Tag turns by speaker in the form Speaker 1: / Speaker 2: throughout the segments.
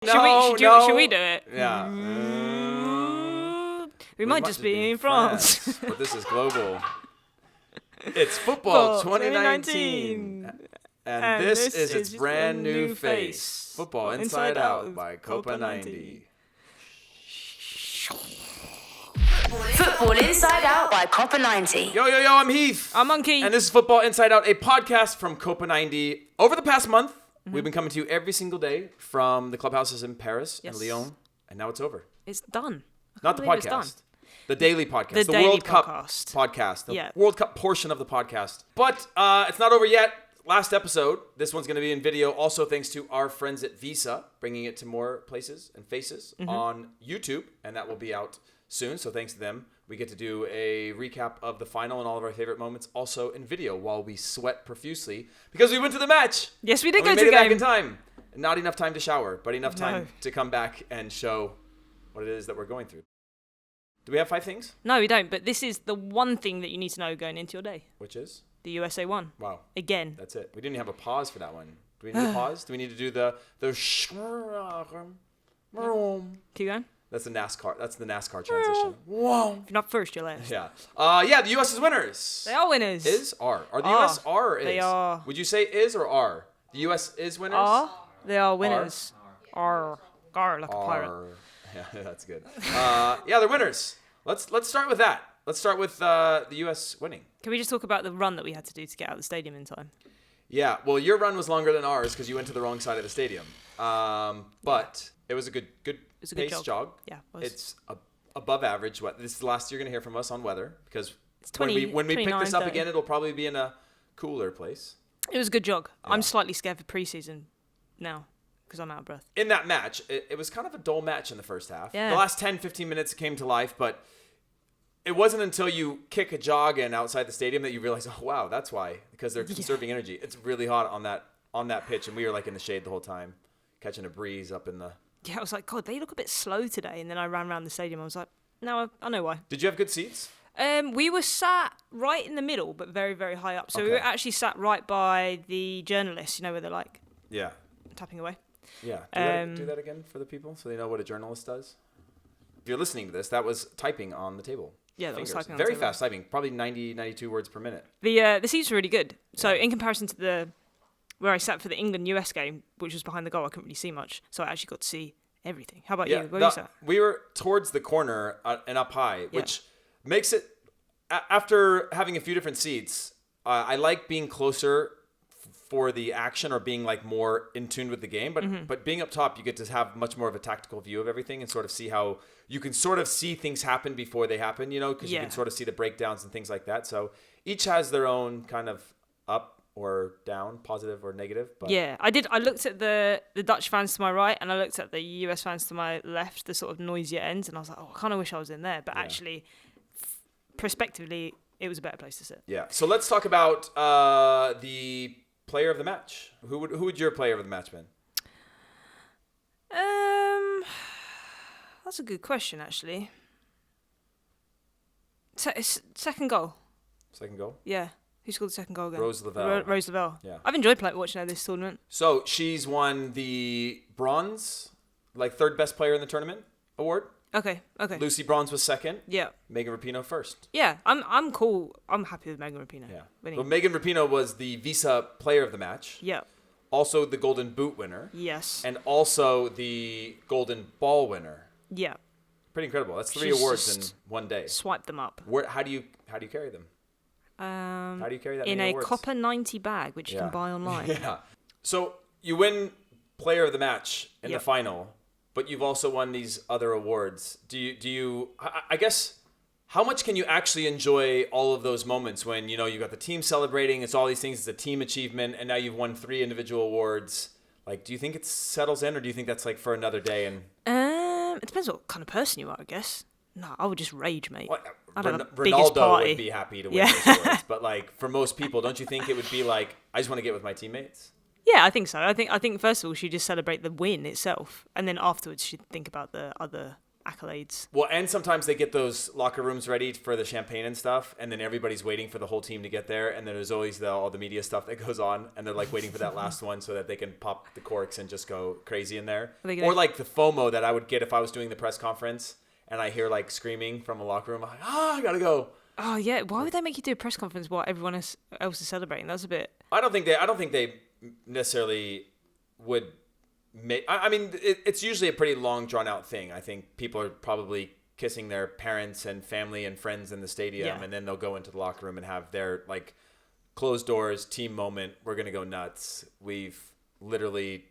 Speaker 1: Should we do it?
Speaker 2: Yeah.
Speaker 1: We might just be in France.
Speaker 2: But this is global. It's football 2019. And this is its brand new face. Football Inside Out by COPA 90.
Speaker 3: Football Inside Out by COPA 90.
Speaker 2: Yo, I'm Heath.
Speaker 1: I'm Monki.
Speaker 2: And this is Football Inside Out, a podcast from COPA 90. Over the past month, we've been coming to you every single day from the Clubhouses in Paris and Lyon. And now it's over.
Speaker 1: It's done.
Speaker 2: Not the podcast. The daily podcast. The
Speaker 1: daily
Speaker 2: World Cup
Speaker 1: podcast.
Speaker 2: podcast. The World Cup portion of the podcast. But it's not over yet. Last episode, this one's going to be in video. Also thanks to our friends at Visa, bringing it to more places and faces on YouTube. And that will be out soon. So thanks to them, we get to do a recap of the final and all of our favorite moments also in video while we sweat profusely because we went to the match.
Speaker 1: Yes, we did go to
Speaker 2: the
Speaker 1: the
Speaker 2: game.
Speaker 1: game.
Speaker 2: Back in time. Not enough time to shower, but enough time to come back and show what it is that we're going through. Do we have 5 things?
Speaker 1: No, we don't. But this is the one thing that you need to know going into your day.
Speaker 2: Which is?
Speaker 1: The USA won.
Speaker 2: Wow.
Speaker 1: Again.
Speaker 2: That's it. We didn't have a pause for that one. Do we need a pause? Do we need to do the
Speaker 1: Keep going.
Speaker 2: That's the NASCAR. That's the NASCAR transition. Whoa.
Speaker 1: If you're not first, you're last.
Speaker 2: Yeah. The U.S. is winners.
Speaker 1: They are winners.
Speaker 2: Is? Are. Are the U.S. are or is?
Speaker 1: They are.
Speaker 2: Would you say is or are? The U.S. is winners?
Speaker 1: Are. They are winners. Are. Like a pirate.
Speaker 2: Yeah, that's good. They're winners. Let's start with that. Let's start with the U.S. winning.
Speaker 1: Can we just talk about the run that we had to do to get out of the stadium in time?
Speaker 2: Yeah. Well, your run was longer than ours because you went to the wrong side of the stadium. But it was a good pace jog.
Speaker 1: Yeah, it was.
Speaker 2: It's above average. This is the last you're going to hear from us on weather because
Speaker 1: It's
Speaker 2: when we pick this up
Speaker 1: 30.
Speaker 2: again, it'll probably be in a cooler place.
Speaker 1: It was a good jog.
Speaker 2: Yeah.
Speaker 1: I'm slightly scared for preseason now because I'm out of breath.
Speaker 2: In that match, it was kind of a dull match in the first half.
Speaker 1: Yeah.
Speaker 2: The last 10, 15 minutes came to life, but it wasn't until you kick a jog in outside the stadium that you realize, oh, wow, that's why. Because they're conserving energy. It's really hot on that pitch, and we were like in the shade the whole time, catching a breeze up in the...
Speaker 1: Yeah, I was like, God, they look a bit slow today. And then I ran around the stadium. I was like, no, I know why.
Speaker 2: Did you have good seats?
Speaker 1: We were sat right in the middle, but very, very high up. So we were actually sat right by the journalists, where they're like tapping away.
Speaker 2: Yeah. Do that again for the people so they know what a journalist does. If you're listening to this, that was typing on the table.
Speaker 1: Yeah, that was typing on
Speaker 2: Very
Speaker 1: the table.
Speaker 2: fast typing, probably 90, 92 words per minute.
Speaker 1: The seats were really good. So in comparison to where I sat for the England-US game, which was behind the goal, I couldn't really see much. So I actually got to see everything. How about you? Where were you sat?
Speaker 2: We were towards the corner and up high, which makes it, after having a few different seats, I like being closer for the action or being like more in tune with the game. But being up top, you get to have much more of a tactical view of everything and sort of see how you can sort of see things happen before they happen, because you can sort of see the breakdowns and things like that. So each has their own kind of up or down, positive or negative. But
Speaker 1: yeah, I did. I looked at the Dutch fans to my right and I looked at the US fans to my left, the sort of noisier ends, and I was like, oh, I kind of wish I was in there. But actually, prospectively, it was a better place to sit. Yeah.
Speaker 2: So let's talk about the player of the match. Who would your player of the match been?
Speaker 1: That's a good question, actually. Second goal.
Speaker 2: Second goal?
Speaker 1: Yeah. Who scored the second goal again?
Speaker 2: Rose Lavelle.
Speaker 1: Rose Lavelle.
Speaker 2: Yeah.
Speaker 1: I've enjoyed watching her this tournament.
Speaker 2: So she's won the bronze, third best player in the tournament award.
Speaker 1: Okay.
Speaker 2: Lucy Bronze was second.
Speaker 1: Yeah.
Speaker 2: Megan Rapinoe first.
Speaker 1: Yeah, I'm cool. I'm happy with Megan Rapinoe.
Speaker 2: Yeah.
Speaker 1: Winning.
Speaker 2: So Megan Rapinoe was the Visa player of the match.
Speaker 1: Yeah.
Speaker 2: Also the Golden Boot winner.
Speaker 1: Yes.
Speaker 2: And also the Golden Ball winner.
Speaker 1: Yeah.
Speaker 2: Pretty incredible. That's 3 awards in one day.
Speaker 1: Swipe them up.
Speaker 2: How do you carry them? How do you carry that
Speaker 1: in
Speaker 2: many
Speaker 1: a
Speaker 2: awards?
Speaker 1: COPA 90 bag, which you can buy online.
Speaker 2: Yeah. So you win player of the match in the final, but you've also won these other awards. Do you? I guess. How much can you actually enjoy all of those moments when you got the team celebrating? It's all these things. It's a team achievement, and now you've won 3 individual awards. Do you think it settles in, or do you think that's for another day? And
Speaker 1: it depends what kind of person you are, I guess. No, I would just rage, mate.
Speaker 2: Well,
Speaker 1: I'd have the biggest
Speaker 2: Ronaldo
Speaker 1: party.
Speaker 2: would be happy to win those awards, but for most people, don't you think it would be I just want to get with my teammates?
Speaker 1: Yeah, I think so. I think first of all, she'd just celebrate the win itself, and then afterwards she'd think about the other accolades.
Speaker 2: Well, and sometimes they get those locker rooms ready for the champagne and stuff, and then everybody's waiting for the whole team to get there, and then there's always all the media stuff that goes on, and they're like waiting for that last one so that they can pop the corks and just go crazy in there. Or like the FOMO that I would get if I was doing the press conference and I hear like screaming from a locker room, I'm like, I gotta go.
Speaker 1: Oh yeah, why would they make you do a press conference while everyone else is celebrating? That's a bit.
Speaker 2: I don't think they necessarily would. I mean, it's usually a pretty long, drawn-out thing. I think people are probably kissing their parents and family and friends in the stadium, and then they'll go into the locker room and have their, like, closed doors, team moment. We're going to go nuts. We've literally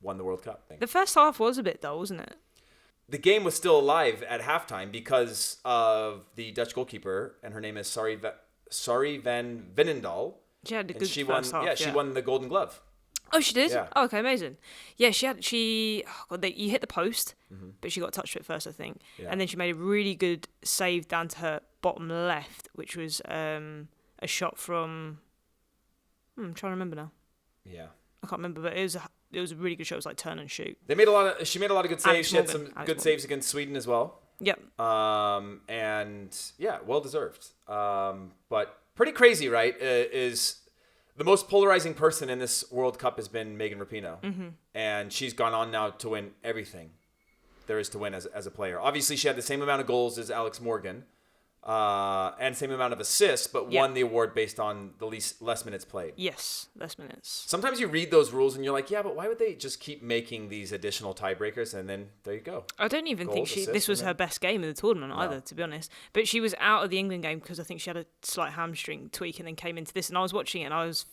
Speaker 2: won the World Cup thing.
Speaker 1: The first half was a bit dull, wasn't it?
Speaker 2: The game was still alive at halftime because of the Dutch goalkeeper, and her name is Sari van Veenendaal.
Speaker 1: She had a good
Speaker 2: she
Speaker 1: first
Speaker 2: won,
Speaker 1: half.
Speaker 2: she won the Golden Glove.
Speaker 1: Oh, she did?
Speaker 2: Yeah.
Speaker 1: Oh, okay, amazing. Yeah, you hit the post, but she got touched to it first, I think.
Speaker 2: Yeah.
Speaker 1: And then she made a really good save down to her bottom left, which was a shot from... I'm trying to remember now.
Speaker 2: Yeah.
Speaker 1: I can't remember, but it was a really good shot. It was like turn and shoot.
Speaker 2: She made a lot of good saves. She had some good saves against Sweden as well.
Speaker 1: Yep.
Speaker 2: And yeah, well deserved. But pretty crazy, right? Is the most polarizing person in this World Cup has been Megan Rapinoe. Mm-hmm. And she's gone on now to win everything there is to win as a player. Obviously, she had the same amount of goals as Alex Morgan. And same amount of assists, but won the award based on the less minutes played.
Speaker 1: Yes, less minutes.
Speaker 2: Sometimes you read those rules and you're like, yeah, but why would they just keep making these additional tiebreakers? And then there you go.
Speaker 1: I don't even think this was her best game of the tournament either, to be honest. But she was out of the England game because I think she had a slight hamstring tweak and then came into this. And I was watching it and I was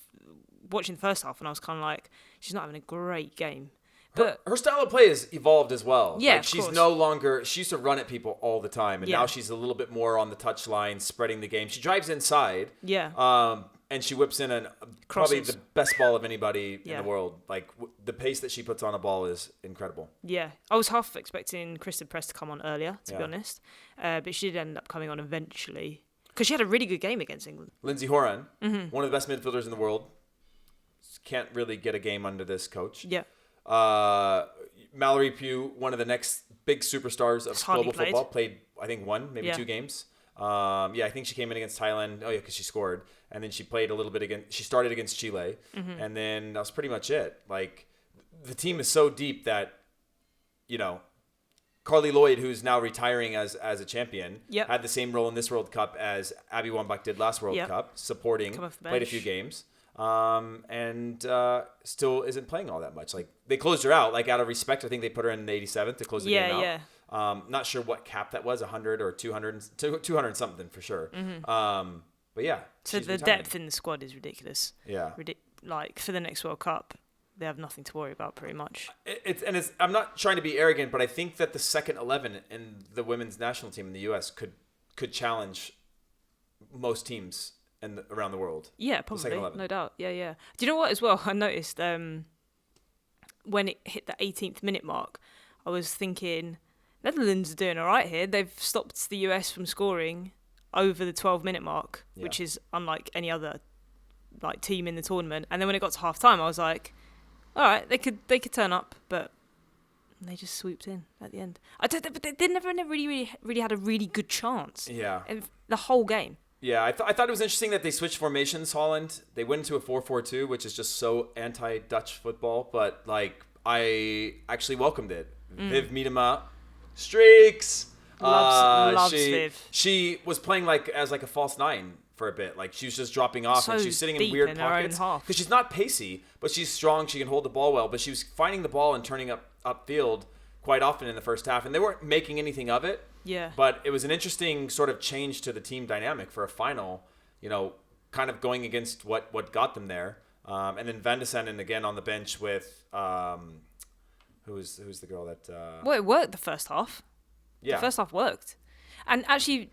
Speaker 1: watching the first half and I was kind of like, she's not having a great game. But
Speaker 2: her style of play has evolved as well.
Speaker 1: Yeah,
Speaker 2: like she's no longer. She used to run at people all the time, and now she's a little bit more on the touchline, spreading the game. She drives inside.
Speaker 1: Yeah.
Speaker 2: And she whips in probably the best ball of anybody in the world. Like the pace that she puts on a ball is incredible.
Speaker 1: Yeah, I was half expecting Kristen Press to come on earlier, to be honest, but she did end up coming on eventually because she had a really good game against England.
Speaker 2: Lindsay Horan, one of the best midfielders in the world, can't really get a game under this coach.
Speaker 1: Yeah.
Speaker 2: Mallory Pugh, one of the next big superstars of global football, played I think maybe 2 games. I think she came in against Thailand. Oh yeah, because she scored, and then she played a little bit against. She started against Chile, and then that was pretty much it. Like the team is so deep that, Carly Lloyd, who's now retiring as a champion, had the same role in this World Cup as Abby Wambach did last World Cup, supporting, played a few games. And still isn't playing all that much. Like they closed her out, like out of respect. I think they put her in the 87th to close the game out. Yeah. Not sure what cap that was, 100 or 200, 200 something for sure. But yeah.
Speaker 1: So the depth in the squad is ridiculous.
Speaker 2: Yeah.
Speaker 1: Like for the next World Cup, they have nothing to worry about pretty much.
Speaker 2: I'm not trying to be arrogant, but I think that the second 11 in the women's national team in the U.S. could challenge most teams around the world.
Speaker 1: Yeah, probably, no doubt. Yeah. Do you know what as well? I noticed when it hit the 18th minute mark, I was thinking, Netherlands are doing all right here. They've stopped the US from scoring over the 12-minute mark, which is unlike any other team in the tournament. And then when it got to half-time, I was like, all right, they could turn up, but they just swooped in at the end. But they never really had a really good chance.
Speaker 2: Yeah.
Speaker 1: The whole game.
Speaker 2: Yeah, I thought it was interesting that they switched formations, Holland. They went into a 4-4-2, which is just so anti-Dutch football, but I actually welcomed it. Viv Miedema, streaks.
Speaker 1: Loves Viv.
Speaker 2: She was playing as a false 9 for a bit. Like she was just dropping off and she's sitting in weird pockets. Because she's not pacey, but she's strong, she can hold the ball well, but she was finding the ball and turning upfield quite often in the first half, and they weren't making anything of it.
Speaker 1: Yeah.
Speaker 2: But it was an interesting sort of change to the team dynamic for a final, kind of going against what got them there. And then Van de Sanden again on the bench with who's the girl that
Speaker 1: Well, it worked the first half.
Speaker 2: Yeah.
Speaker 1: The first half worked. And actually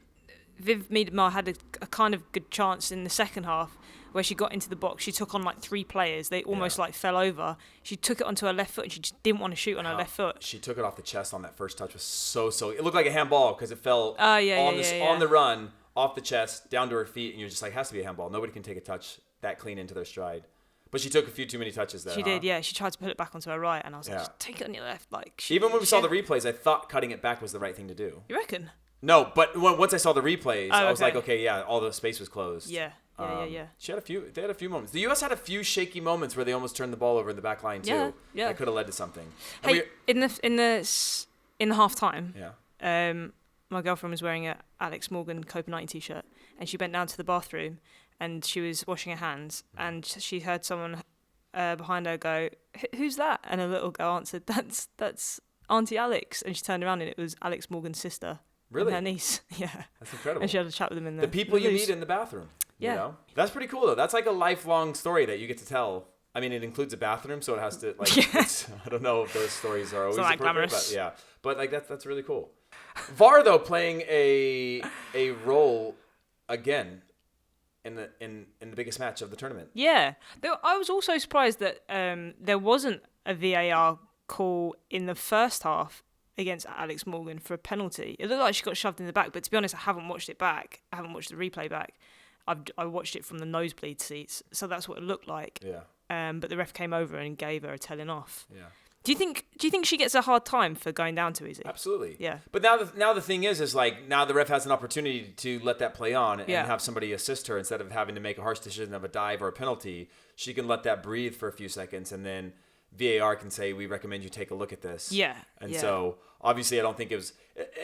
Speaker 1: Viv Miedema had a kind of good chance in the second half where she got into the box. She took on 3 players. They almost fell over. She took it onto her left foot and she just didn't want to shoot on her left foot.
Speaker 2: She took it off the chest on that first touch. Was so it looked like a handball because it fell on the run off the chest down to her feet, and you're just like, has to be a handball. Nobody can take a touch that clean into their stride. But she took a few too many touches there.
Speaker 1: She did, yeah. She tried to put it back onto her right, and I was like, just take it on your left. Like,
Speaker 2: even when we saw the replays, I thought cutting it back was the right thing to do.
Speaker 1: You reckon?
Speaker 2: No, but once I saw the replays, I was like, okay, yeah, all the space was closed.
Speaker 1: Yeah.
Speaker 2: She had they had a few moments. The U.S. had a few shaky moments where they almost turned the ball over in the back line too. Yeah. That could have led to something.
Speaker 1: Hey, in the half time.
Speaker 2: Yeah.
Speaker 1: My girlfriend was wearing a Alex Morgan COPA 90 t-shirt, and she bent down to the bathroom, and she was washing her hands, and she heard someone behind her go, "Who's that?" And a little girl answered, "That's Auntie Alex," and she turned around and it was Alex Morgan's sister.
Speaker 2: Really?
Speaker 1: And her niece. Yeah.
Speaker 2: That's incredible.
Speaker 1: And she had a chat with them in
Speaker 2: the people you meet in the bathroom.
Speaker 1: Yeah.
Speaker 2: You know? That's pretty cool though. That's like a lifelong story that you get to tell. I mean, it includes a bathroom, so it has to I don't know if those stories are always appropriate,
Speaker 1: glamorous.
Speaker 2: but yeah. But like that's really cool. VAR though playing a role again in the biggest match of the tournament.
Speaker 1: Yeah. I was also surprised that there wasn't a VAR call in the first half against Alex Morgan for a penalty. It looked like she got shoved in the back, but to be honest, I haven't watched it back. I haven't watched the replay back. I watched it from the nosebleed seats, so that's what it looked like.
Speaker 2: Yeah.
Speaker 1: But the ref came over and gave her a telling off.
Speaker 2: Yeah.
Speaker 1: Do you think she gets a hard time for going down too easy?
Speaker 2: Absolutely.
Speaker 1: Yeah.
Speaker 2: But now the thing is like now the ref has an opportunity to let that play on and have somebody assist her instead of having to make a harsh decision of a dive or a penalty. She can let that breathe for a few seconds and then VAR can say, we recommend you take a look at this.
Speaker 1: Yeah.
Speaker 2: And so obviously I don't think it was,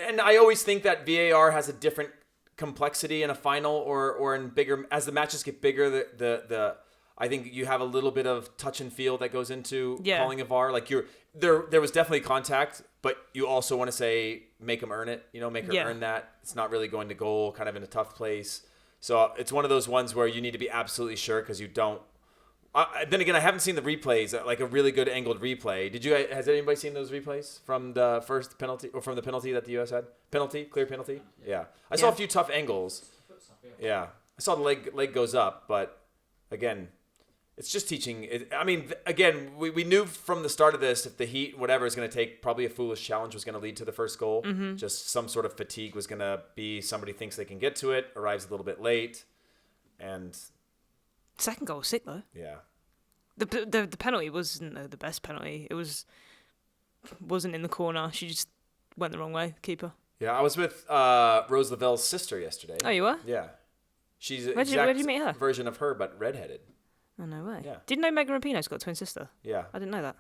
Speaker 2: and I always think that VAR has a different complexity in a final or in bigger, as the matches get bigger, the I think you have a little bit of touch and feel that goes into calling a VAR. Like there was definitely contact, but you also want to say, make them earn it, make her earn that. It's not really going to goal, kind of in a tough place. So it's one of those ones where you need to be absolutely sure because you don't. Then again, I haven't seen the replays, like a really good angled replay. Has anybody seen those replays from the first penalty or from the penalty that the U.S. had? Clear penalty? Yeah. I saw a few tough angles. Yeah. I saw the leg goes up, but again, it's just teaching. Again, we knew from the start of this, if the Heat, whatever is going to take, probably a foolish challenge was going to lead to the first goal. Mm-hmm. Just some sort of fatigue was going to be somebody thinks they can get to it, arrives a little bit late, and...
Speaker 1: Second goal was sick though.
Speaker 2: Yeah.
Speaker 1: The penalty wasn't the best penalty. It wasn't in the corner. She just went the wrong way, the keeper.
Speaker 2: Yeah, I was with Rose Lavelle's sister yesterday.
Speaker 1: Oh, you were?
Speaker 2: Yeah. She's an
Speaker 1: where'd you meet her?
Speaker 2: version of her, but redheaded.
Speaker 1: Oh, no way.
Speaker 2: Yeah.
Speaker 1: Didn't know Megan Rapinoe's got a twin sister.
Speaker 2: Yeah.
Speaker 1: I didn't know that.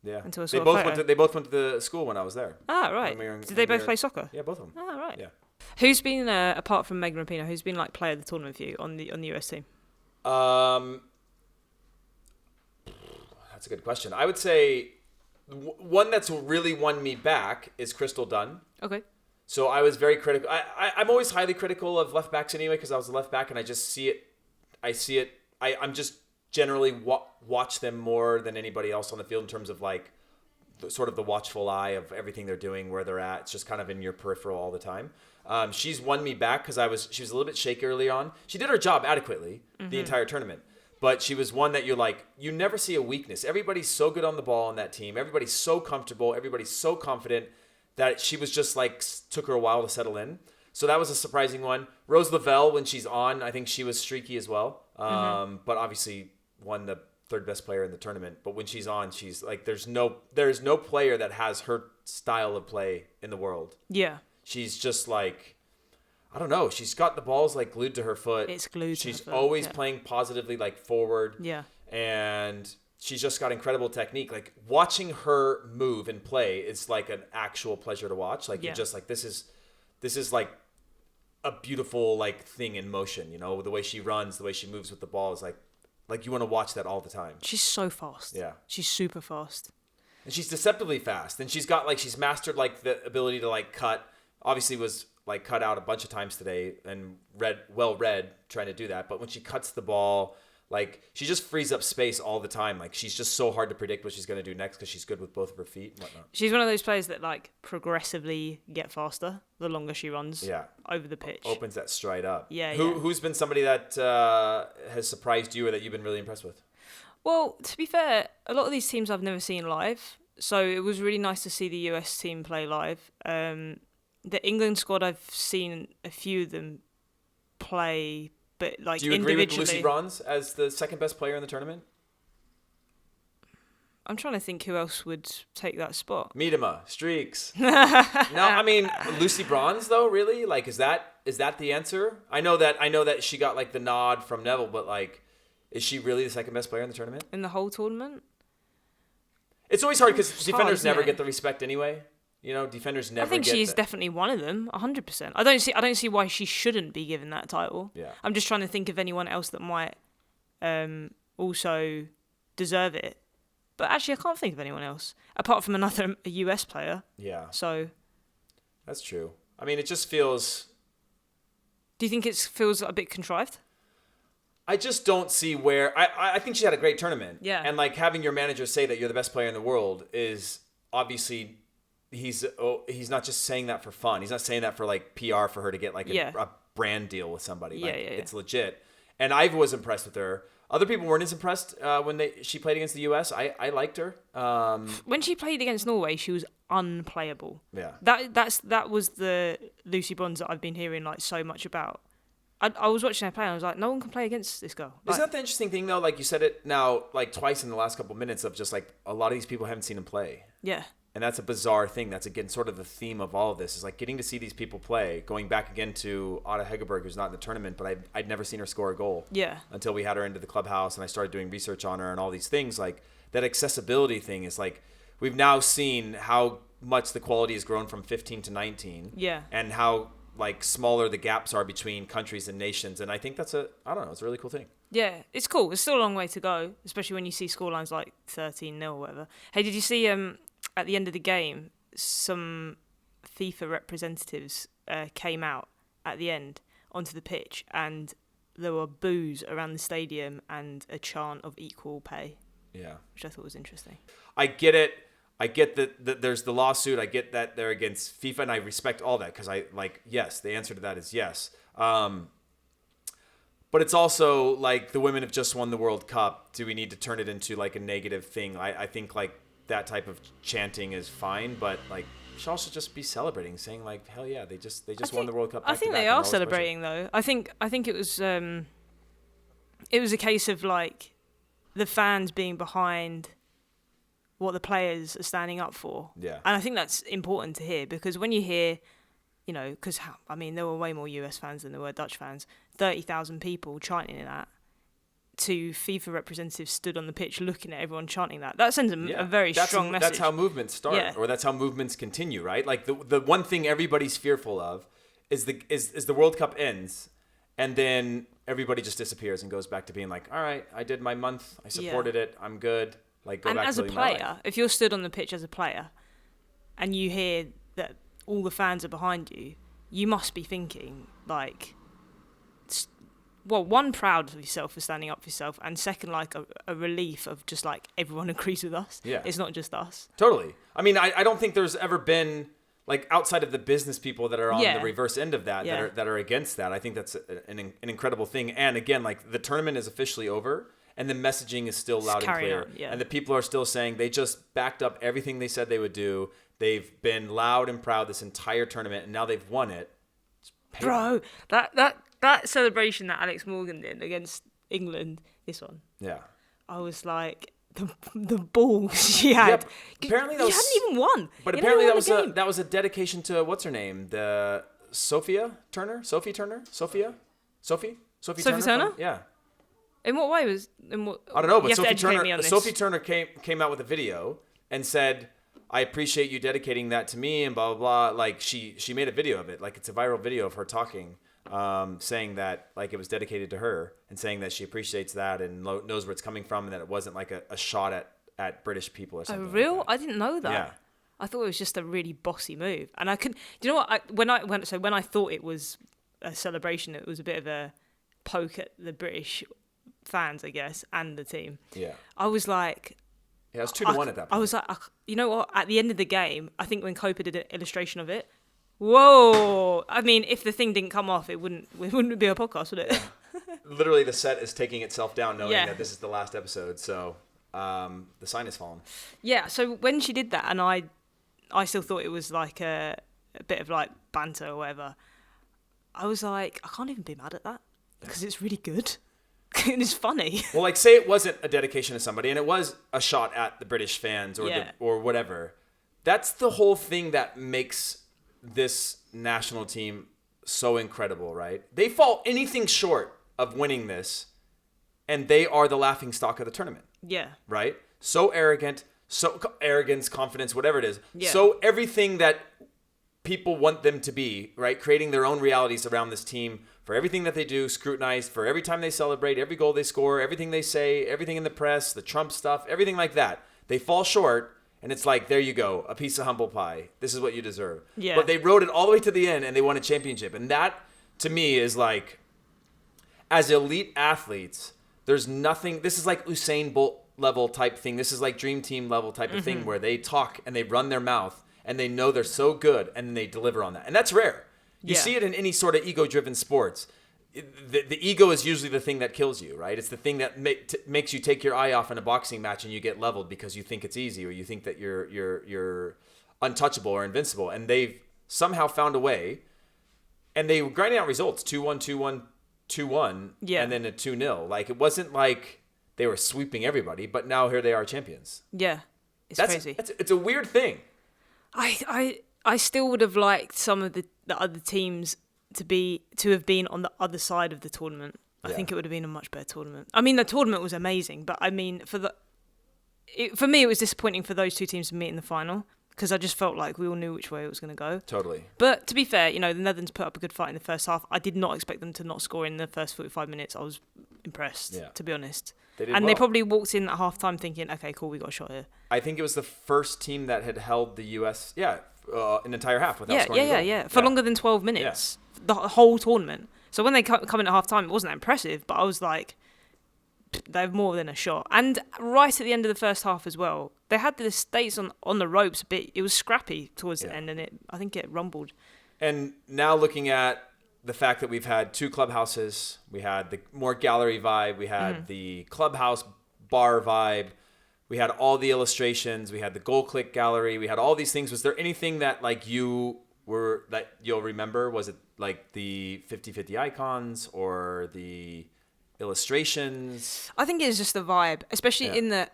Speaker 2: Yeah.
Speaker 1: Until I saw
Speaker 2: They both went to the school when I was there.
Speaker 1: Ah, right. Did they both play soccer?
Speaker 2: Yeah, both of them.
Speaker 1: Ah, right.
Speaker 2: Yeah.
Speaker 1: Who's been apart from Megan Rapinoe? Who's been like player of the tournament for you on the US team?
Speaker 2: That's a good question. I would say one that's really won me back is Crystal Dunn.
Speaker 1: Okay.
Speaker 2: So I was very critical. I'm always highly critical of left backs anyway because I was a left back and I just see it. I'm just generally watch them more than anybody else on the field in terms of like sort of the watchful eye of everything they're doing, where they're at. It's just kind of in your peripheral all the time. She's won me back because she was a little bit shaky early on. She did her job adequately the entire tournament. But she was one that you never see a weakness. Everybody's so good on the ball on that team. Everybody's so comfortable. Everybody's so confident that she was just like, took her a while to settle in. So that was a surprising one. Rose Lavelle, when she's on, I think she was streaky as well. But obviously won the third best player in the tournament. But when she's on, she's like, there's no player that has her style of play in the world.
Speaker 1: Yeah.
Speaker 2: She's just like, I don't know. She's got the balls like glued to her foot.
Speaker 1: It's glued to her
Speaker 2: She's
Speaker 1: foot,
Speaker 2: always playing positively, like forward.
Speaker 1: Yeah.
Speaker 2: And she's just got incredible technique. Like watching her move and play, it's like an actual pleasure to watch. Like you're just like, this is like a beautiful like thing in motion. The way she runs, the way she moves with the ball is like you want to watch that all the time.
Speaker 1: She's so fast.
Speaker 2: Yeah.
Speaker 1: She's super fast.
Speaker 2: And she's deceptively fast. And she's mastered like the ability to like cut. Obviously was like cut out a bunch of times today and well read trying to do that. But when she cuts the ball, like she just frees up space all the time. Like she's just so hard to predict what she's going to do next because she's good with both of her feet and whatnot.
Speaker 1: She's one of those players that like progressively get faster the longer she runs over the pitch.
Speaker 2: Opens that stride up.
Speaker 1: Yeah.
Speaker 2: Who's been somebody that has surprised you or that you've been really impressed with?
Speaker 1: Well, to be fair, a lot of these teams I've never seen live. So it was really nice to see the US team play live. The England squad, I've seen a few of them play, but like individually.
Speaker 2: Do you agree with Lucy Bronze as the second best player in the tournament?
Speaker 1: I'm trying to think who else would take that spot.
Speaker 2: Miedema, Streaks. No, I mean Lucy Bronze though. Really, like, is that the answer? I know that she got like the nod from Neville, but like, is she really the second best player in the tournament?
Speaker 1: In the whole tournament?
Speaker 2: It's always hard because defenders never
Speaker 1: it?
Speaker 2: get the respect anyway. You know, defenders never.
Speaker 1: I think
Speaker 2: get
Speaker 1: she's definitely one of them, 100%. I don't see why she shouldn't be given that title.
Speaker 2: Yeah.
Speaker 1: I'm just trying to think of anyone else that might also deserve it. But actually, I can't think of anyone else apart from another US player.
Speaker 2: Yeah.
Speaker 1: So.
Speaker 2: That's true. I mean, it just feels.
Speaker 1: Do you think it feels a bit contrived?
Speaker 2: I just don't see where. I think she had a great tournament.
Speaker 1: Yeah.
Speaker 2: And like having your manager say that you're the best player in the world is obviously. He's not just saying that for fun. He's not saying that for like PR for her to get like a brand deal with somebody. Like, it's legit. And I was impressed with her. Other people weren't as impressed when she played against the US. I liked her.
Speaker 1: When she played against Norway, she was unplayable.
Speaker 2: Yeah.
Speaker 1: That was the Lucy Bronze that I've been hearing like so much about. I was watching her play and I was like, no one can play against this girl. Like,
Speaker 2: isn't that the interesting thing though? Like you said it now like twice in the last couple of minutes of just like a lot of these people haven't seen him play.
Speaker 1: Yeah.
Speaker 2: And that's a bizarre thing. That's, again, sort of the theme of all of this is like getting to see these people play. Going back again to Ada Hegerberg, who's not in the tournament, but I'd never seen her score a goal.
Speaker 1: Yeah.
Speaker 2: Until we had her into the clubhouse and I started doing research on her and all these things. Like that accessibility thing is like we've now seen how much the quality has grown from 15 to 19.
Speaker 1: Yeah.
Speaker 2: And how like smaller the gaps are between countries and nations. And I think that's it's a really cool thing.
Speaker 1: Yeah, it's cool. It's still a long way to go, especially when you see scorelines like 13-0 or whatever. Hey, did you see at the end of the game, some FIFA representatives came out at the end onto the pitch and there were boos around the stadium and a chant of equal pay.
Speaker 2: Yeah.
Speaker 1: Which I thought was interesting.
Speaker 2: I get it. I get that there's the lawsuit. I get that they're against FIFA, and I respect all that because yes, the answer to that is yes. But it's also like the women have just won the World Cup. Do we need to turn it into like a negative thing? I think like that type of chanting is fine, but like we should also just be celebrating, saying like, hell yeah, they just won the World Cup.
Speaker 1: I think they are celebrating though. I think it was a case of like the fans being behind what the players are standing up for.
Speaker 2: Yeah.
Speaker 1: And I think that's important to hear because when you hear, you know, because I mean there were way more US fans than there were Dutch fans, 30,000 people chanting that to FIFA representatives stood on the pitch looking at everyone chanting that. That sends a very strong message.
Speaker 2: That's how movements start, or that's how movements continue, right? Like the one thing everybody's fearful of is the World Cup ends, and then everybody just disappears and goes back to being like, all right, I did my month, I supported it, I'm good. Like go
Speaker 1: and
Speaker 2: back
Speaker 1: as
Speaker 2: to
Speaker 1: a
Speaker 2: living my life.
Speaker 1: player, if you're stood on the pitch as a player, and you hear that all the fans are behind you, you must be thinking like, well, one, proud of yourself for standing up for yourself, and second, like a relief of just like everyone agrees with us.
Speaker 2: Yeah.
Speaker 1: It's not just us.
Speaker 2: Totally. I mean, I don't think there's ever been like outside of the business people that are on the reverse end of that that are against that. I think that's an incredible thing. And again, like the tournament is officially over and the messaging is still loud and clear. And the people are still saying they just backed up everything they said they would do. They've been loud and proud this entire tournament and now they've won it.
Speaker 1: Bro, that celebration that Alex Morgan did against England, this one.
Speaker 2: Yeah.
Speaker 1: I was like, the balls she had.
Speaker 2: Yeah, apparently that
Speaker 1: you hadn't even won.
Speaker 2: But apparently that was a dedication to what's her name, the Sophie Turner.
Speaker 1: Sophie
Speaker 2: Turner. Yeah.
Speaker 1: In what way was?
Speaker 2: I don't know, but Sophie Turner came out with a video and said, "I appreciate you dedicating that to me," and blah blah blah. Like she made a video of it. Like it's a viral video of her talking. Saying that like it was dedicated to her and saying that she appreciates that and knows where it's coming from and that it wasn't like a shot at British people or something.
Speaker 1: Oh, real?
Speaker 2: Like
Speaker 1: I didn't know that.
Speaker 2: Yeah.
Speaker 1: I thought it was just a really bossy move. And I couldn't. Do you know what? When I thought it was a celebration, it was a bit of a poke at the British fans, I guess, and the team.
Speaker 2: Yeah.
Speaker 1: I was like.
Speaker 2: Yeah, it was 2-1 at that point.
Speaker 1: I was like, you know what? At the end of the game, I think when COPA did an illustration of it. Whoa! I mean, if the thing didn't come off, it wouldn't be a podcast, would it?
Speaker 2: Literally, the set is taking itself down, knowing that this is the last episode. So the sign is fallen. Yeah.
Speaker 1: So when she did that, and I still thought it was like a bit of like banter or whatever. I was like, I can't even be mad at that because it's really good. It's funny.
Speaker 2: Well, like, say it wasn't a dedication to somebody and it was a shot at the British fans or or whatever. That's the whole thing that makes this national team so incredible, right? They fall anything short of winning this, and they are the laughingstock of the tournament.
Speaker 1: Yeah.
Speaker 2: Right? So arrogant, so arrogance, confidence, whatever it is.
Speaker 1: Yeah.
Speaker 2: So everything that people want them to be, right? Creating their own realities around this team for everything that they do, scrutinized for every time they celebrate, every goal they score, everything they say, everything in the press, the Trump stuff, everything like that. They fall short, and it's like, there you go, a piece of humble pie. This is what you deserve.
Speaker 1: Yeah.
Speaker 2: But they rode it all the way to the end, and they won a championship. And that, to me, is like, as elite athletes, there's nothing. This is like Usain Bolt level type thing. This is like Dream Team level type of thing where they talk and they run their mouth and they know they're so good and they deliver on that. And that's rare. You see it in any sort of ego-driven sports. The ego is usually the thing that kills you, right? It's the thing that makes you take your eye off in a boxing match and you get leveled because you think it's easy or you think that you're untouchable or invincible. And they've somehow found a way, and they were grinding out results: 2-1, 2-1, 2-1, and then a 2-0. Like, it wasn't like they were sweeping everybody, but now here they are, champions.
Speaker 1: Yeah, that's crazy.
Speaker 2: It's a weird thing.
Speaker 1: I still would have liked some of the other teams to have been on the other side of the tournament. I think it would have been a much better tournament. I mean, the tournament was amazing, but I mean, for me, it was disappointing for those two teams to meet in the final because I just felt like we all knew which way it was going to go.
Speaker 2: Totally.
Speaker 1: But to be fair, the Netherlands put up a good fight in the first half. I did not expect them to not score in the first 45 minutes. I was impressed, to be honest. They probably walked in at half-time thinking, okay, cool, we got a shot here.
Speaker 2: I think it was the first team that had held the U.S., an entire half without scoring a goal.
Speaker 1: For longer than 12 minutes. Yeah. The whole tournament. So when they come in at half-time, it wasn't that impressive, but I was like, they have more than a shot. And right at the end of the first half as well, they had the States on the ropes a bit. It was scrappy towards the end, and I think it rumbled. And
Speaker 2: now looking at the fact that we've had two clubhouses, we had the more gallery vibe, we had the clubhouse bar vibe, we had all the illustrations, we had the goal click gallery, we had all these things. Was there anything that like you'll remember? Was it like the 50-50 icons or the illustrations?
Speaker 1: I think it was just the vibe, especially in the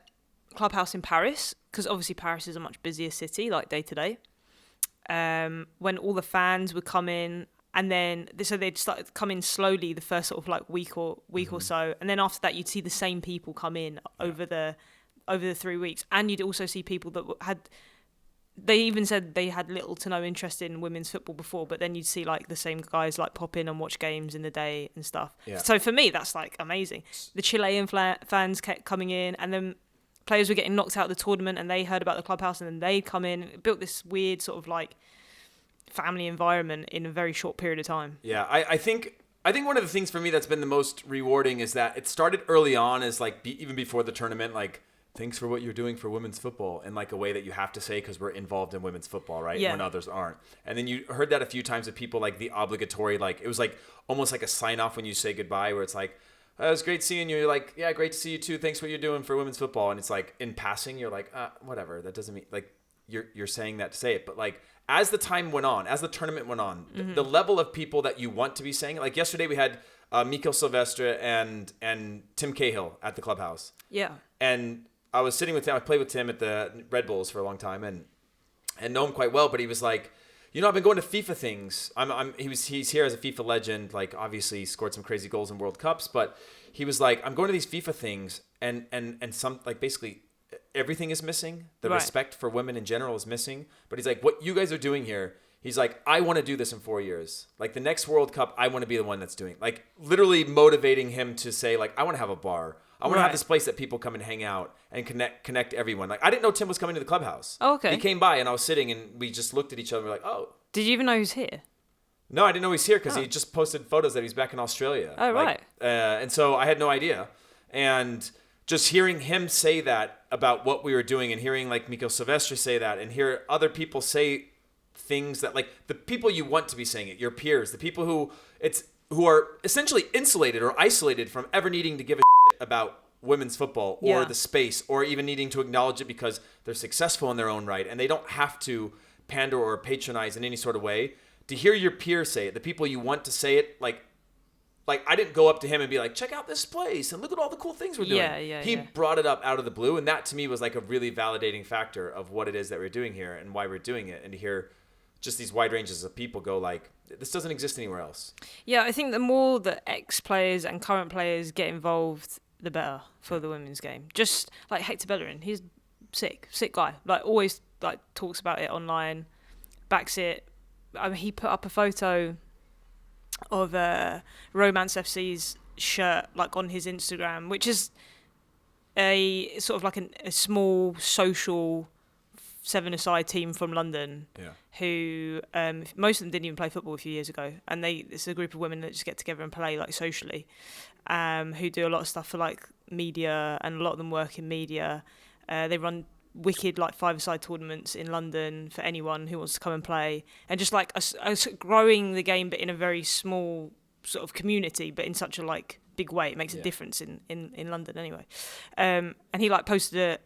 Speaker 1: clubhouse in Paris, because obviously Paris is a much busier city, like day to day. When all the fans would come in, and then so they'd start coming slowly the first sort of like week or so, and then after that you'd see the same people come in over the 3 weeks, and you'd also see people that had. They even said they had little to no interest in women's football before, but then you'd see like the same guys like pop in and watch games in the day and stuff. Yeah. So for me, that's like amazing. The Chilean fans kept coming in, and then players were getting knocked out of the tournament, and they heard about the clubhouse, and then they'd come in. It built this weird sort of like family environment in a very short period of time.
Speaker 2: Yeah, I think one of the things for me that's been the most rewarding is that it started early on as like even before the tournament, like, thanks for what you're doing for women's football, in like a way that you have to say because we're involved in women's football, right?
Speaker 1: Yeah.
Speaker 2: When others aren't. And then you heard that a few times of people, like the obligatory, like it was like almost like a sign off when you say goodbye, where it's like, it was great seeing you. You're like, yeah, great to see you too. Thanks for what you're doing for women's football. And it's like in passing, you're like, whatever. That doesn't mean like you're saying that to say it. But like as the time went on, as the tournament went on, the level of people that you want to be saying, like yesterday we had Mikael Silvestre and Tim Cahill at the clubhouse.
Speaker 1: Yeah.
Speaker 2: And I was sitting with Tim. I played with Tim at the Red Bulls for a long time and know him quite well. But he was like, I've been going to FIFA things. He's here as a FIFA legend. Like, obviously, he scored some crazy goals in World Cups. But he was like, I'm going to these FIFA things, and some like basically everything is missing. The respect for women in general is missing. But he's like, what you guys are doing here. He's like, I want to do this in 4 years. Like the next World Cup, I want to be the one that's doing. Like literally motivating him to say, like, I want to have a bar. I want to have this place that people come and hang out and connect everyone. Like, I didn't know Tim was coming to the clubhouse.
Speaker 1: Oh, okay.
Speaker 2: He came by and I was sitting and we just looked at each other and we're like, oh.
Speaker 1: Did you even know he was here?
Speaker 2: No, I didn't know he was here because he just posted photos that he's back in Australia.
Speaker 1: Oh, right.
Speaker 2: And so I had no idea. And just hearing him say that about what we were doing and hearing like Mikael Silvestre say that and hear other people say things that like the people you want to be saying it, your peers, the people who are essentially insulated or isolated from ever needing to give a shit about women's football or the space or even needing to acknowledge it because they're successful in their own right and they don't have to pander or patronize in any sort of way. To hear your peers say it, the people you want to say it, like like, I didn't go up to him and be like, check out this place and look at all the cool things we're doing. He brought it up out of the blue, and that to me was like a really validating factor of what it is that we're doing here and why we're doing it, and to hear just these wide ranges of people go like, this doesn't exist anywhere else.
Speaker 1: Yeah, I think the more that ex-players and current players get involved, the better for the women's game. Just like Hector Bellerin, he's sick guy. Like, always like talks about it online, backs it. I mean, he put up a photo of Romance FC's shirt like on his Instagram, which is a sort of like a small social seven-a-side team from London, who most of them didn't even play football a few years ago, and it's a group of women that just get together and play like socially, who do a lot of stuff for like media, and a lot of them work in media. They run wicked like five-a-side tournaments in London for anyone who wants to come and play, and just like us growing the game, but in a very small sort of community, but in such a like big way. It makes a difference in London anyway. And he like posted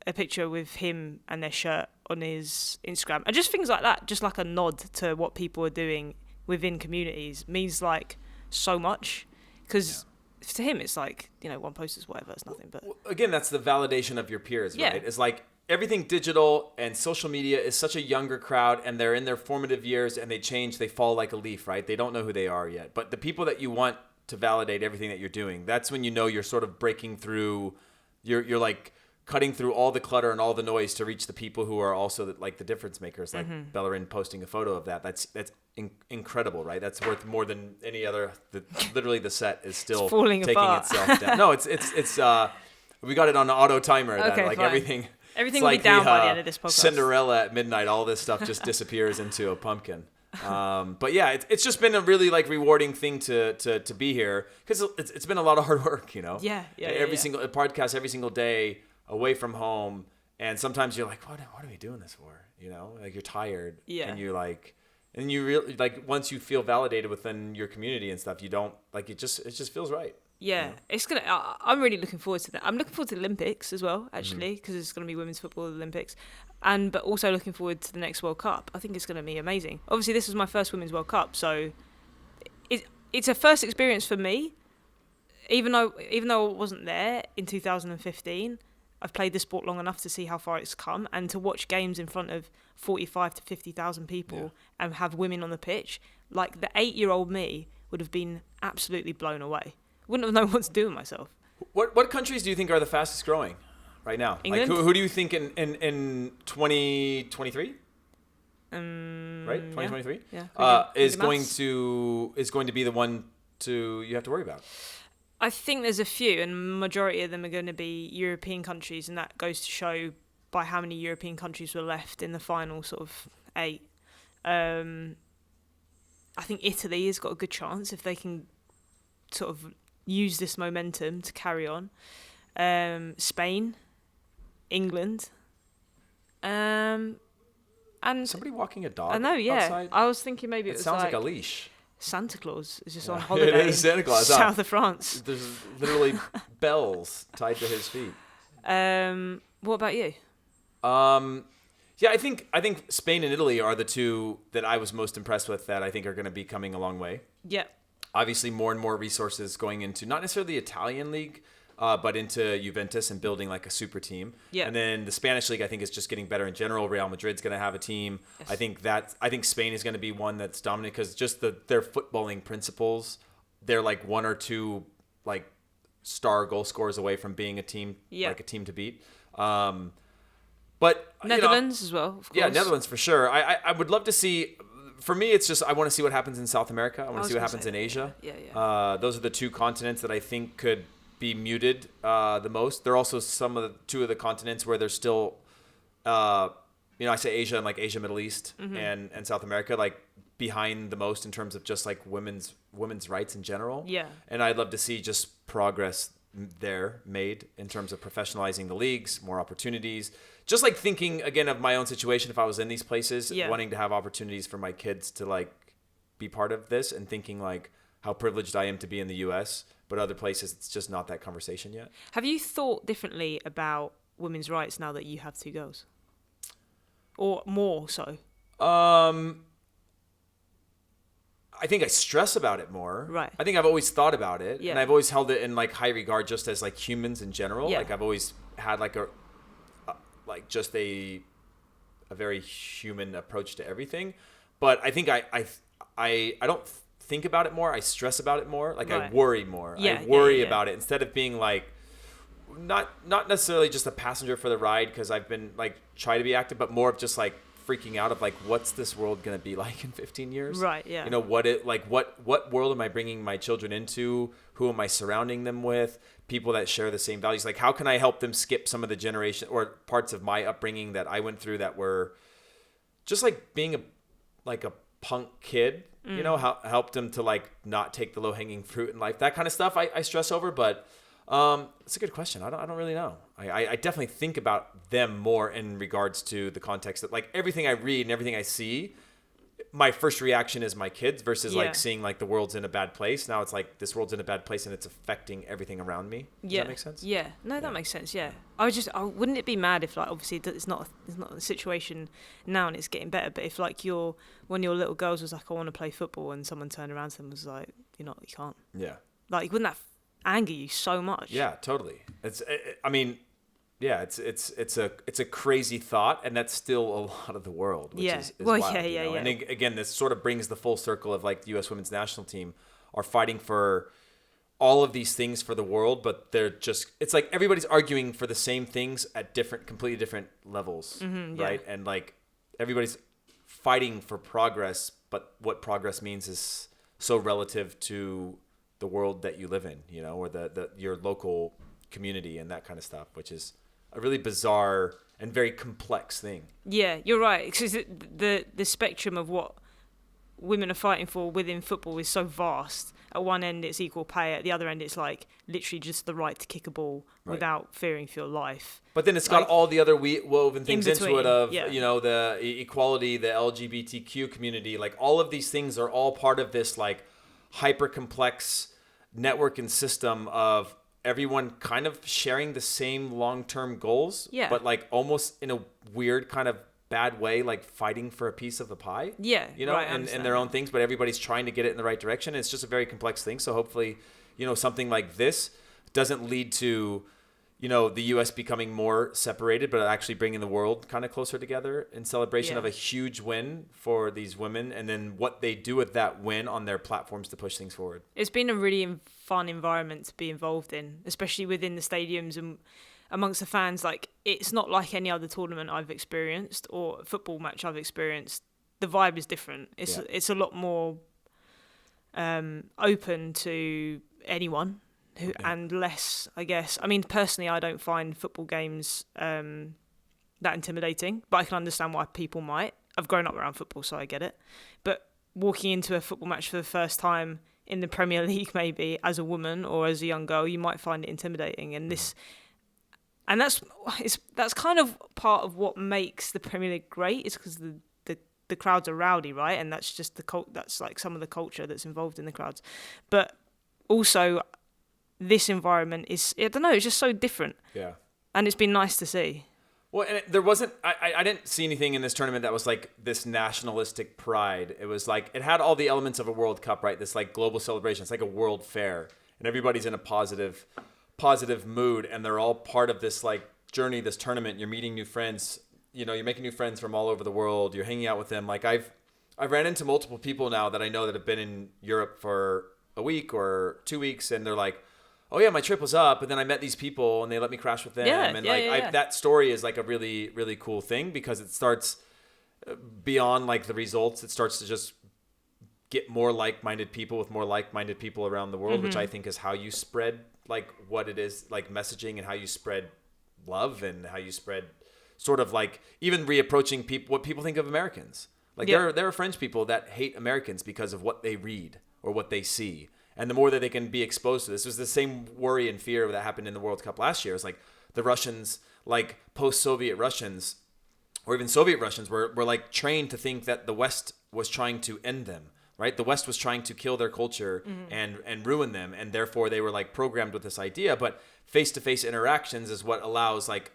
Speaker 1: a picture with him and their shirt on his Instagram, and just things like that, just like a nod to what people are doing within communities, means like so much, because to him it's like, you know, one post is whatever, it's nothing. But
Speaker 2: again, that's the validation of your peers, right? It's like everything digital and social media is such a younger crowd, and they're in their formative years, and they fall like a leaf, right? They don't know who they are yet, but the people that you want to validate everything that you're doing, that's when you know you're sort of breaking through, you're like cutting through all the clutter and all the noise to reach the people who are also like the difference makers, like Bellerin posting a photo of that. That's incredible, right? That's worth more than any other. Literally, the set is still taking
Speaker 1: apart.
Speaker 2: itself down. No, it's we got it on an auto timer.
Speaker 1: Okay,
Speaker 2: that, like
Speaker 1: fine.
Speaker 2: Everything
Speaker 1: will
Speaker 2: like
Speaker 1: be down by the end of this podcast.
Speaker 2: Cinderella at midnight. All this stuff just disappears into a pumpkin. But yeah, it's just been a really like rewarding thing to be here, because it's been a lot of hard work, you know. Every single podcast, every single day, away from home, and sometimes you're like, what are we doing this for? You know, like you're tired, and you're like, and you really like, once you feel validated within your community and stuff, you don't like it just feels right.
Speaker 1: Yeah, it's gonna. I'm really looking forward to that. I'm looking forward to the Olympics as well, actually, because it's gonna be women's football Olympics, but also looking forward to the next World Cup. I think it's gonna be amazing. Obviously, this was my first Women's World Cup, so it's a first experience for me. Even though I wasn't there in 2015, I've played the sport long enough to see how far it's come, and to watch games in front of 45 to 50,000 people and have women on the pitch. Like, the 8-year-old me would have been absolutely blown away. Wouldn't have known what to do with myself.
Speaker 2: What countries do you think are the fastest growing right now?
Speaker 1: England?
Speaker 2: Like who do you think in 2023? Right, 2023. Is going to be the one you have to worry about.
Speaker 1: I think there's a few, and majority of them are going to be European countries, and that goes to show by how many European countries were left in the final sort of 8. I think Italy has got a good chance if they can sort of use this momentum to carry on. Spain, England, and
Speaker 2: somebody walking a dog.
Speaker 1: I know,
Speaker 2: outside?
Speaker 1: I was thinking maybe it was
Speaker 2: sounds like a leash.
Speaker 1: Santa Claus is just on holiday.
Speaker 2: It is Santa Claus.
Speaker 1: South of France.
Speaker 2: There's literally bells tied to his feet.
Speaker 1: What about you?
Speaker 2: Yeah, I think Spain and Italy are the two that I was most impressed with, that I think are going to be coming a long way.
Speaker 1: Yeah.
Speaker 2: Obviously, more and more resources going into not necessarily the Italian league, but into Juventus and building like a super team.
Speaker 1: Yeah.
Speaker 2: And then the Spanish league, I think, is just getting better in general. Real Madrid's going to have a team. Yes. I think Spain is going to be one that's dominant, because just their footballing principles, they're like one or two like star goal scorers away from being a team, like a team to beat. But
Speaker 1: Netherlands as well, of course.
Speaker 2: Yeah, Netherlands for sure. I would love to see. For me, it's just I want to see what happens in South America. I want to see what happens in Asia.
Speaker 1: Yeah.
Speaker 2: Those are the two continents that I think could be muted the most. They're also two of the continents where there's still, I say Asia and like Asia, Middle East, and South America, like behind the most in terms of just like women's rights in general.
Speaker 1: Yeah.
Speaker 2: And I'd love to see just progress there made in terms of professionalizing the leagues, more opportunities. Just like thinking again of my own situation, if I was in these places, wanting to have opportunities for my kids to like be part of this, and thinking like how privileged I am to be in the US, but other places it's just not that conversation yet.
Speaker 1: Have you thought differently about women's rights now that you have 2 girls? Or more so?
Speaker 2: I think I stress about it more.
Speaker 1: Right.
Speaker 2: I think I've always thought about it,
Speaker 1: Yeah.
Speaker 2: and I've always held it in like high regard, just as like humans in general.
Speaker 1: Yeah.
Speaker 2: Like I've always had like like just a very human approach to everything. But I think I don't think about it more. I stress about it more. Like I
Speaker 1: Right.
Speaker 2: worry more.
Speaker 1: Yeah,
Speaker 2: I worry
Speaker 1: yeah.
Speaker 2: about it instead of being like not necessarily just a passenger for the ride, because I've been like try to be active, but more of just like freaking out of like, what's this world going to be like in 15 years?
Speaker 1: Right, yeah.
Speaker 2: You know, what world am I bringing my children into? Who am I surrounding them with? People that share the same values. Like, how can I help them skip some of the generation or parts of my upbringing that I went through that were just like being a punk kid, you know, help them to like not take the low hanging fruit in life, that kind of stuff. I stress over, but it's a good question. I don't really know. I definitely think about them more in regards to the context that like everything I read and everything I see, my first reaction is my kids versus
Speaker 1: Yeah.
Speaker 2: like seeing like the world's in a bad place. Now it's like this world's in a bad place and it's affecting everything around me. Does that make sense?
Speaker 1: Yeah. No, that makes sense. Yeah. Wouldn't it be mad if like obviously it's not a situation now and it's getting better, but if like one of your little girls was like, I want to play football, and someone turned around to them and was like, you can't.
Speaker 2: Yeah.
Speaker 1: Like, wouldn't that anger you so much?
Speaker 2: Yeah, totally. I mean, yeah, it's a crazy thought, and that's still a lot of the world, which
Speaker 1: Yeah.
Speaker 2: is
Speaker 1: Well,
Speaker 2: wild,
Speaker 1: yeah.
Speaker 2: And again, this sort of brings the full circle of like the U.S. women's national team are fighting for all of these things for the world, but it's like everybody's arguing for the same things at completely different levels, right? And like everybody's fighting for progress, but what progress means is so relative to the world that you live in, or your local community and that kind of stuff, which is a really bizarre and very complex thing.
Speaker 1: Yeah, you're right. Because the spectrum of what women are fighting for within football is so vast. At one end, it's equal pay. At the other end, it's like literally just the right to kick a ball without fearing for your life.
Speaker 2: But then it's got all the other woven things into it of,
Speaker 1: yeah.
Speaker 2: The equality, the LGBTQ community. Like all of these things are all part of this like hyper complex network and system of everyone kind of sharing the same long-term goals, but like almost in a weird kind of bad way, like fighting for a piece of the pie.
Speaker 1: Yeah,
Speaker 2: and their own things, but everybody's trying to get it in the right direction. It's just a very complex thing. So hopefully, something like this doesn't lead to, the U.S. becoming more separated, but actually bringing the world kind of closer together in celebration of a huge win for these women, and then what they do with that win on their platforms to push things forward.
Speaker 1: It's been a really fun environment to be involved in, especially within the stadiums and amongst the fans. Like, it's not like any other tournament I've experienced or football match I've experienced. The vibe is different. It's a lot more open to anyone. And less, I guess. I mean, personally, I don't find football games that intimidating, but I can understand why people might. I've grown up around football, so I get it. But walking into a football match for the first time in the Premier League, maybe as a woman or as a young girl, you might find it intimidating. And that's kind of part of what makes the Premier League great, is because the crowds are rowdy, right? And that's just that's like some of the culture that's involved in the crowds. But also, this environment is, I don't know, it's just so different.
Speaker 2: Yeah.
Speaker 1: And it's been nice to see.
Speaker 2: Well, and there wasn't, I didn't see anything in this tournament that was like this nationalistic pride. It was like, it had all the elements of a World Cup, right? This like global celebration. It's like a world fair. And everybody's in a positive mood. And they're all part of this like journey, this tournament. You're meeting new friends. You're making new friends from all over the world. You're hanging out with them. Like I've ran into multiple people now that I know that have been in Europe for a week or 2 weeks. And they're like, oh yeah, my trip was up, and then I met these people, and they let me crash with them. That story is like a really, really cool thing, because it starts beyond like the results. It starts to just get more like-minded people with more like-minded people around the world, which I think is how you spread like what it is, like messaging, and how you spread love, and how you spread sort of like even reapproaching what people think of Americans. Like there are French people that hate Americans because of what they read or what they see. And the more that they can be exposed to this, was the same worry and fear that happened in the World Cup last year. It's like the Russians, like post-Soviet Russians, or even Soviet Russians, were like trained to think that the West was trying to end them, right? The West was trying to kill their culture and ruin them, and therefore they were like programmed with this idea. But face-to-face interactions is what allows, like,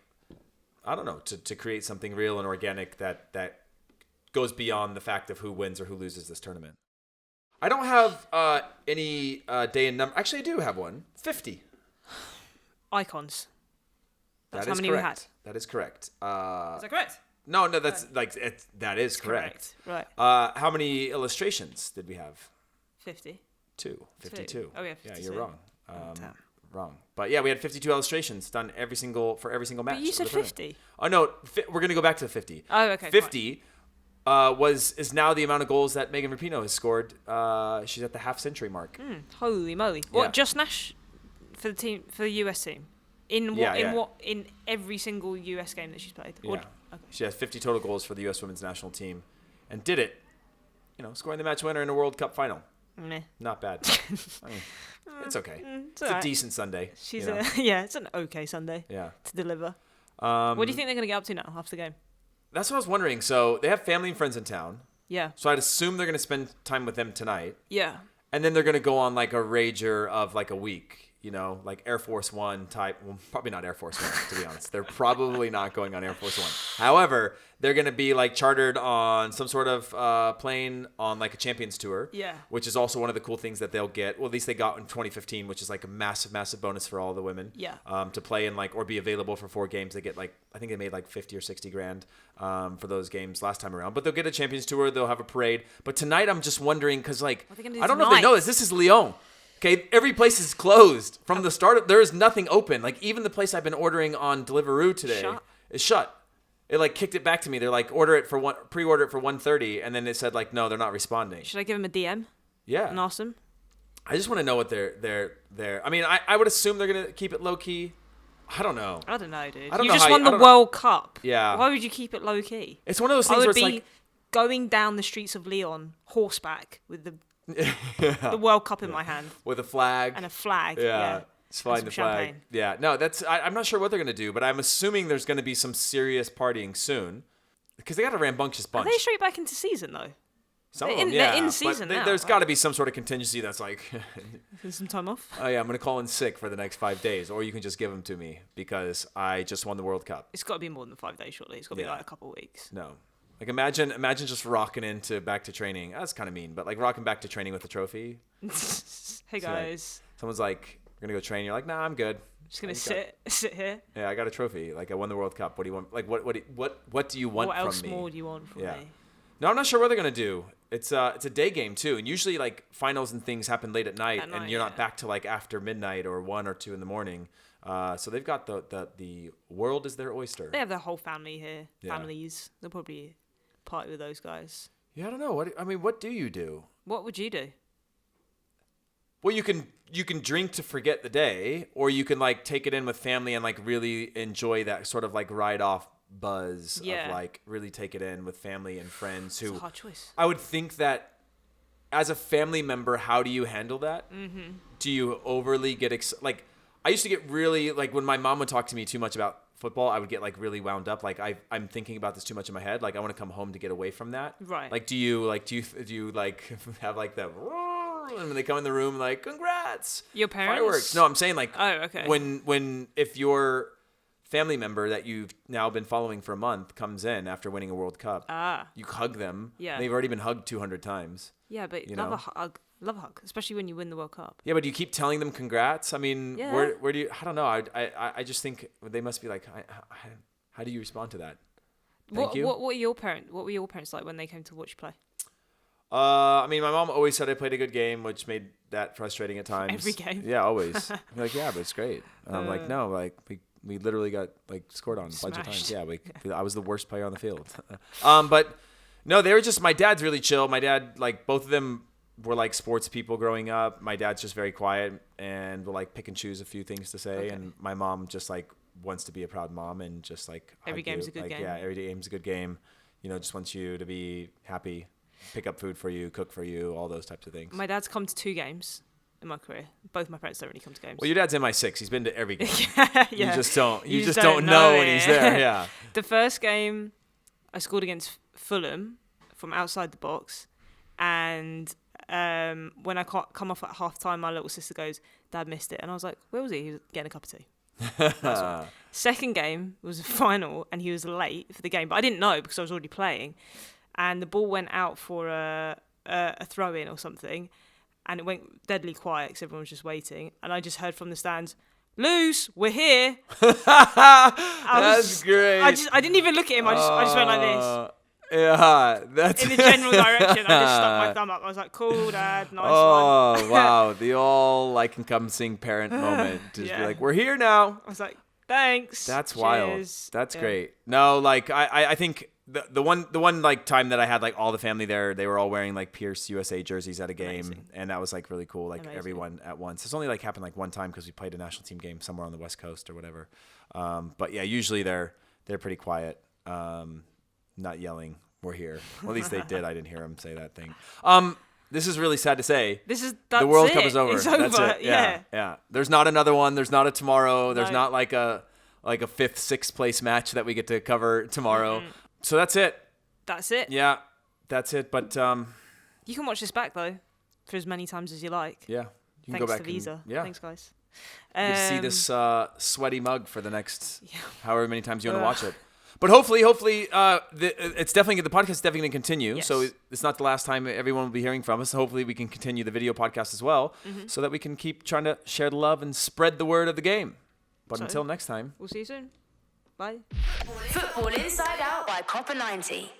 Speaker 2: I don't know, to create something real and organic that goes beyond the fact of who wins or who loses this tournament. I don't have any day and number. Actually, I do have one. 50.
Speaker 1: Icons. That's
Speaker 2: That
Speaker 1: how
Speaker 2: is
Speaker 1: many
Speaker 2: correct.
Speaker 1: we had.
Speaker 2: That is correct.
Speaker 1: Is that correct?
Speaker 2: No, that's that is correct.
Speaker 1: Right.
Speaker 2: How many illustrations did we have?
Speaker 1: 50.
Speaker 2: 52.
Speaker 1: Oh, yeah,
Speaker 2: Yeah,
Speaker 1: 52.
Speaker 2: you're wrong.
Speaker 1: Damn.
Speaker 2: Wrong. But yeah, we had 52 illustrations done for every single match.
Speaker 1: But you said
Speaker 2: of the tournament.
Speaker 1: 50.
Speaker 2: Oh no, we're gonna go back to 50.
Speaker 1: Oh, okay.
Speaker 2: 50 is now the amount of goals that Megan Rapinoe has scored. She's at the half-century mark.
Speaker 1: Holy moly!
Speaker 2: Yeah.
Speaker 1: What? Just Nash for the US team? In every single US game that she's played?
Speaker 2: Yeah.
Speaker 1: Okay.
Speaker 2: She has 50 total goals for the U.S. women's national team, and did it, scoring the match winner in a World Cup final.
Speaker 1: Meh.
Speaker 2: Not bad. I mean, it's okay.
Speaker 1: It's
Speaker 2: It's a
Speaker 1: alright.
Speaker 2: decent Sunday.
Speaker 1: She's it's an okay Sunday
Speaker 2: Yeah.
Speaker 1: to deliver. What do you think they're going to get up to now after the game?
Speaker 2: That's what I was wondering. So they have family and friends in town.
Speaker 1: Yeah.
Speaker 2: So I'd assume they're going to spend time with them tonight.
Speaker 1: Yeah.
Speaker 2: And then they're going to go on like a rager of like a week, like Air Force One type. Well, probably not Air Force One, to be honest. They're probably not going on Air Force One. However, they're going to be like chartered on some sort of plane on like a Champions Tour.
Speaker 1: Yeah.
Speaker 2: Which is also one of the cool things that they'll get. Well, at least they got in 2015, which is like a massive, massive bonus for all the women.
Speaker 1: Yeah.
Speaker 2: To play in or be available for 4 games. They get I think they made like 50 or 60 grand for those games last time around. But they'll get a Champions Tour. They'll have a parade. But tonight I'm just wondering because
Speaker 1: What are they gonna do
Speaker 2: I don't know if they know this. This is Lyon. Okay, every place is closed from the start. There is nothing open. Like even the place I've been ordering on Deliveroo today is shut. It kicked it back to me. They're like pre-order it for 1:30, and then it said no, they're not responding.
Speaker 1: Should I give them a DM?
Speaker 2: Yeah.
Speaker 1: And ask them?
Speaker 2: I just want to know what they're. I mean, I would assume they're gonna keep it low key. I don't know.
Speaker 1: I don't know, dude.
Speaker 2: I don't
Speaker 1: You
Speaker 2: know
Speaker 1: just
Speaker 2: how
Speaker 1: won
Speaker 2: you- I
Speaker 1: the
Speaker 2: don't know.
Speaker 1: World Cup.
Speaker 2: Yeah.
Speaker 1: Why would you keep it low key?
Speaker 2: It's one of those
Speaker 1: I
Speaker 2: things where
Speaker 1: would
Speaker 2: it's
Speaker 1: be going down the streets of Lyon horseback with the World Cup in my hand
Speaker 2: with a flag
Speaker 1: and a flag.
Speaker 2: Yeah.
Speaker 1: Yeah.
Speaker 2: It's flying
Speaker 1: some
Speaker 2: the flag.
Speaker 1: champagne.
Speaker 2: Yeah. No, I'm not sure what they're gonna do, but I'm assuming there's gonna be some serious partying soon because they got a rambunctious bunch.
Speaker 1: Are they straight back into season though?
Speaker 2: Some of
Speaker 1: they're
Speaker 2: them,
Speaker 1: in-
Speaker 2: yeah.
Speaker 1: they're in
Speaker 2: but
Speaker 1: season now,
Speaker 2: there's
Speaker 1: right?
Speaker 2: got to be some sort of contingency that's
Speaker 1: Some time off.
Speaker 2: oh yeah, I'm gonna call in sick for the next 5 days, or you can just give them to me because I just won the World Cup.
Speaker 1: It's got to be more than 5 days, surely. It's got to be
Speaker 2: Yeah.
Speaker 1: like a couple of weeks.
Speaker 2: No, imagine just rocking back to training. That's kind of mean, but rocking back to training with a trophy.
Speaker 1: Hey guys,
Speaker 2: Someone's like, "We're gonna go train." You're like, "Nah, I'm good."
Speaker 1: just gonna
Speaker 2: You got-
Speaker 1: sit here.
Speaker 2: Yeah, I got a trophy. I won the World Cup. What do you want? What do you want
Speaker 1: What
Speaker 2: from
Speaker 1: else
Speaker 2: me?
Speaker 1: more do you want from
Speaker 2: Yeah.
Speaker 1: me?
Speaker 2: No, I'm not sure what they're gonna do. It's a day game too, and usually finals and things happen late at night,
Speaker 1: At night,
Speaker 2: and you're not
Speaker 1: yeah.
Speaker 2: back till after midnight or 1 or 2 in the morning. So they've got the world is their oyster.
Speaker 1: They have their whole family here.
Speaker 2: Yeah.
Speaker 1: Families. They'll probably party with those guys.
Speaker 2: Yeah, I don't know. What do you do?
Speaker 1: What would you do?
Speaker 2: Well, you can drink to forget the day, or you can take it in with family and really enjoy that sort of ride off buzz
Speaker 1: Yeah.
Speaker 2: of really take it in with family and friends who
Speaker 1: It's a hard choice.
Speaker 2: I would think that as a family member, how do you handle that? Mm-hmm. Do you overly get I used to get really when my mom would talk to me too much about football, I would get really wound up. I'm thinking about this too much in my head. I want to come home to get away from that.
Speaker 1: Right.
Speaker 2: Do you have the and when they come in the room congrats
Speaker 1: Your parents?
Speaker 2: fireworks? No, I'm saying
Speaker 1: Oh, okay.
Speaker 2: if your family member that you've now been following for a month comes in after winning a World Cup, you hug them.
Speaker 1: Yeah.
Speaker 2: They've already been hugged 200 times.
Speaker 1: Yeah, but
Speaker 2: you
Speaker 1: love
Speaker 2: know?
Speaker 1: a hug. Love a hug, especially when you win the World Cup.
Speaker 2: Yeah, but do you keep telling them congrats? I mean,
Speaker 1: Yeah.
Speaker 2: where do you? I don't know. I just think they must be how do you respond to that? Thank you.
Speaker 1: What were your parents like when they came to watch you play?
Speaker 2: I mean, my mom always said I played a good game, which made that frustrating at times.
Speaker 1: Every game?
Speaker 2: Yeah, always. I'm yeah, but it's great. And I'm no, we literally got scored on a bunch of times.
Speaker 1: Smashed.
Speaker 2: Yeah, I was the worst player on the field. But no, they were just. My dad's really chill. My dad, both of them were sports people growing up. My dad's just very quiet and will pick and choose a few things to say.
Speaker 1: Okay.
Speaker 2: And my mom just wants to be a proud mom and just
Speaker 1: Every
Speaker 2: hug
Speaker 1: game's
Speaker 2: you.
Speaker 1: a good game.
Speaker 2: Yeah, every game's a good game. Just wants you to be happy, pick up food for you, cook for you, all those types of things.
Speaker 1: My dad's come to 2 games in my career. Both my parents don't really come to games.
Speaker 2: Well, your dad's MI6. He's been to every game.
Speaker 1: yeah.
Speaker 2: You just don't. You, just
Speaker 1: don't
Speaker 2: don't know
Speaker 1: know
Speaker 2: when
Speaker 1: it.
Speaker 2: he's there. Yeah.
Speaker 1: The first game, I scored against Fulham from outside the box, and when I come off at half time, my little sister goes, "Dad missed it," and I was like, "Where was he?" He was getting a cup of tea. Second game was a final, and he was late for the game, but I didn't know because I was already playing, and the ball went out for a a throw in or something, and it went deadly quiet because everyone was just waiting, and I just heard from the stands, "Loose, we're here."
Speaker 2: That's great.
Speaker 1: I didn't even look at him. I just went like this.
Speaker 2: Yeah, that's
Speaker 1: In the general direction. I just stuck my thumb up. I was like, "Cool, Dad, nice one."
Speaker 2: Oh wow, the all like encompassing parent moment. Just be like, "We're here now."
Speaker 1: I was like, "Thanks."
Speaker 2: That's
Speaker 1: cheers.
Speaker 2: wild. That's great. No, like I think the one like time that I had like all the family there, they were all wearing like Pierce USA jerseys at a game, and that was like really cool. Like everyone at once. It's only like happened like one time because we played a national team game somewhere on the West Coast or whatever. But yeah, usually they're pretty quiet. Not yelling, "We're here." Well, at least they did. I didn't hear them say that thing. This is really sad to say. The World Cup is over.
Speaker 1: It's over.
Speaker 2: That's it. Yeah. There's not another one. There's not a tomorrow. There's not like a 5th, 6th place match that we get to cover tomorrow. Mm-hmm. So that's it.
Speaker 1: That's it.
Speaker 2: Yeah, that's it. But
Speaker 1: you can watch this back though, for as many times as you like.
Speaker 2: Yeah, you can
Speaker 1: Thanks
Speaker 2: go back
Speaker 1: to Visa.
Speaker 2: Yeah.
Speaker 1: Thanks, guys.
Speaker 2: You get to see this sweaty mug for the next however many times you want to watch it. But hopefully, it's definitely the podcast is definitely going to continue. Yes. So it's not the last time everyone will be hearing from us. Hopefully, we can continue the video podcast as well, so that we can keep trying to share the love and spread the word of the game. But until next time,
Speaker 1: we'll see you soon. Bye.
Speaker 3: Football Inside Out by COPA 90.